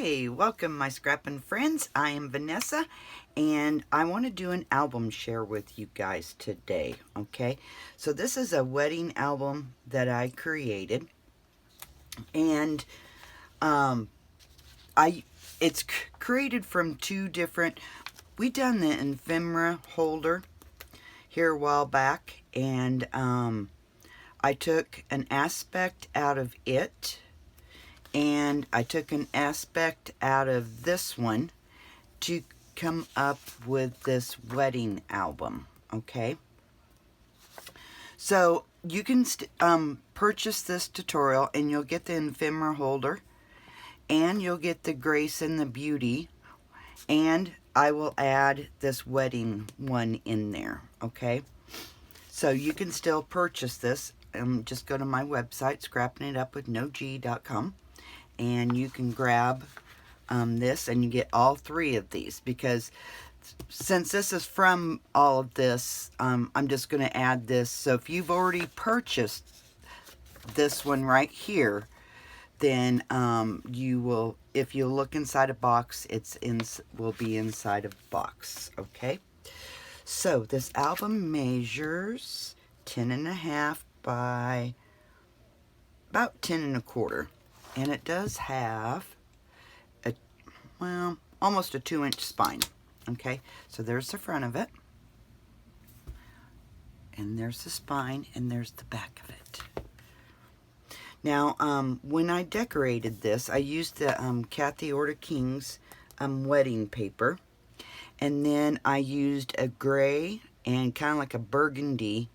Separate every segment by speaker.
Speaker 1: Hey, welcome my Scrappin friends. I am Vanessa and I want to do an album share with you guys today, okay? So this is a wedding album that I created and it's created from two different, we done the ephemera holder here a while back, and I took an aspect out of it and I took an aspect out of this one to come up with this wedding album, okay? So you can purchase this tutorial and you'll get the ephemera holder and you'll get the Grace and the Beauty, and I will add this wedding one in there, okay? So you can still purchase this. Just go to my website, scrappinitupwithnog.com, and you can grab this and you get all three of these, because since this is from all of this, I'm just going to add this. So if you've already purchased this one right here, then you will, if you look inside a box, will be inside a box, okay? So this album measures 10.5 by about 10.25, and it does have a, well, almost a 2-inch spine, okay? So there's the front of it, and there's the spine, and there's the back of it. Now, when I decorated this, I used the Kathy Orta King's wedding paper, and then I used a gray and kind of like a burgundy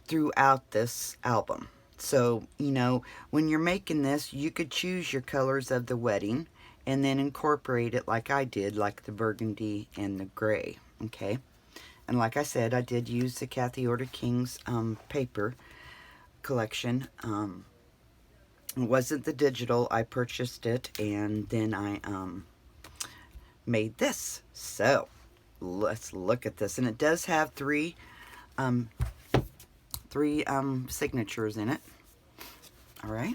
Speaker 1: throughout this album. So, you know, when you're making this, you could choose your colors of the wedding and then incorporate it like I did, like the burgundy and the gray, okay? And like I said, I did use the Kathy Orta King's paper collection. It wasn't the digital. I purchased it and then I made this. So let's look at this, and it does have three signatures in it. All right,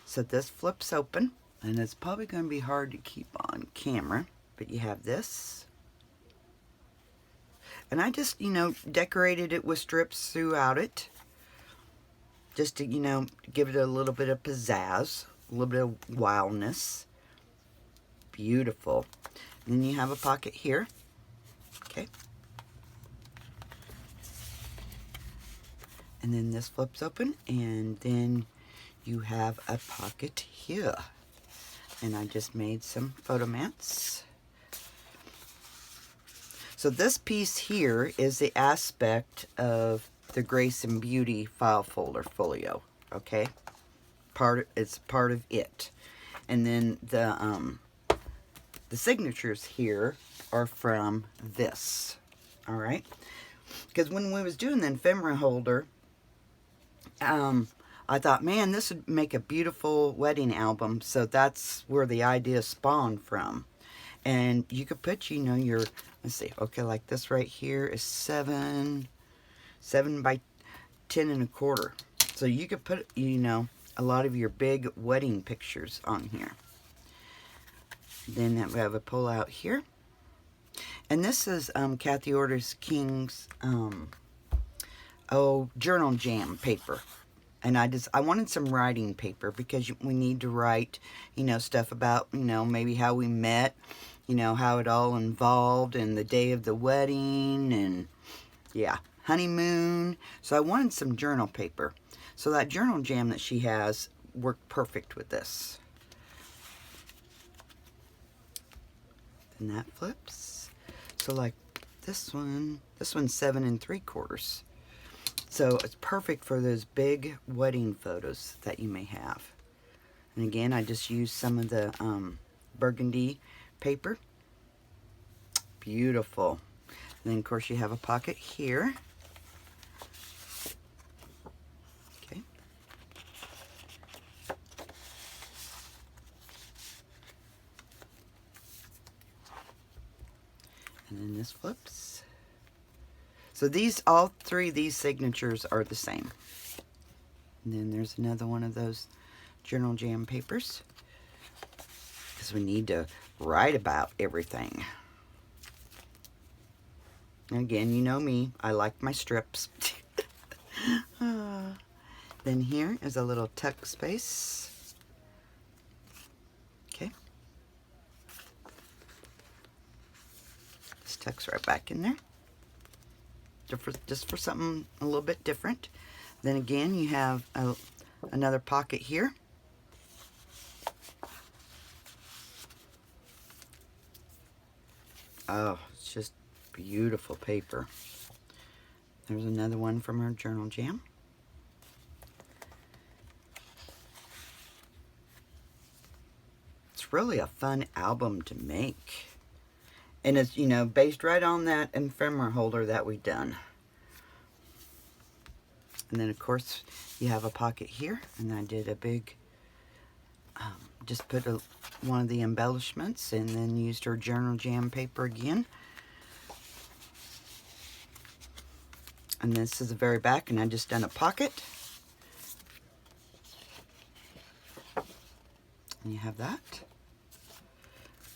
Speaker 1: so this flips open, and it's probably going to be hard to keep on camera, but you have this, and I just, you know, decorated it with strips throughout it, just to, you know, give it a little bit of pizzazz, a little bit of wildness. Beautiful. And then you have a pocket here, okay? And then this flips open, and then you have a pocket here. And I just made some photo mats. So this piece here is the aspect of the Grace and Beauty file folder folio, okay? It's part of it. And then the signatures here are from this, all right? Because when we was doing the ephemera holder, I thought, man, this would make a beautiful wedding album. So that's where the idea spawned from. And you could put, you know, your, let's see, okay, like this right here is 7 by 10.25. So you could put, you know, a lot of your big wedding pictures on here. Then we have a pull out here. And this is Kathy Orta King's journal jam paper. And I wanted some writing paper, because we need to write, you know, stuff about, you know, maybe how we met, you know, how it all involved, and the day of the wedding, and yeah, honeymoon. So I wanted some journal paper. So that journal jam that she has worked perfect with this. Then that flips. So like this one's 7 3/4. So it's perfect for those big wedding photos that you may have. And again, I just used some of the burgundy paper. Beautiful. And then of course you have a pocket here. Okay. And then this flips. So all three of these signatures are the same. And then there's another one of those journal jam papers. because we need to write about everything. And again, you know me, I like my strips. Then here is a little tuck space. Okay. This tucks right back in there. Just for something a little bit different. Then again, you have another pocket here. Oh, it's just beautiful paper. There's another one from our journal jam. It's really a fun album to make. And it's, you know, based right on that ephemera holder that we've done. And then, of course, you have a pocket here. And I did a big, just put one of the embellishments and then used our journal jam paper again. And this is the very back, and I just done a pocket. And you have that.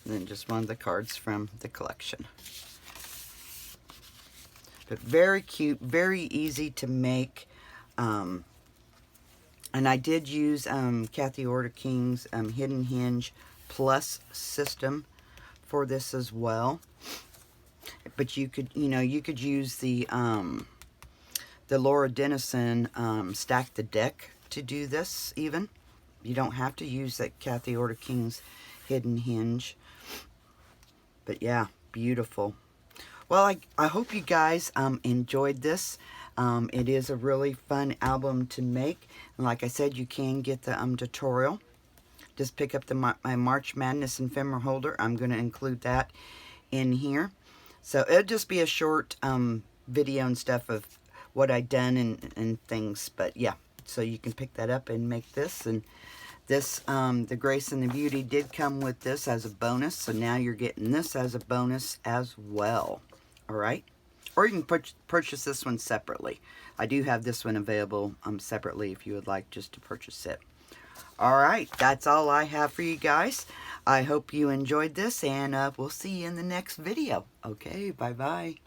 Speaker 1: And then just one of the cards from the collection. But very cute, very easy to make. And I did use Kathy Order King's Hidden Hinge Plus system for this as well. But you could, you know, you could use the Laura Dennison Stack the Deck to do this even. You don't have to use that Kathy Order King's Hidden Hinge. But yeah, beautiful. Well, I hope you guys enjoyed this. It is a really fun album to make. And like I said, you can get the tutorial. Just pick up my March Madness ephemera holder. I'm going to include that in here. So it'll just be a short video and stuff of what I've done and things. But yeah, so you can pick that up and make this. And this, the Grace and the Beauty did come with this as a bonus. So now you're getting this as a bonus as well. All right. Or you can purchase this one separately. I do have this one available separately if you would like just to purchase it. All right. That's all I have for you guys. I hope you enjoyed this, and we'll see you in the next video. Okay. Bye-bye.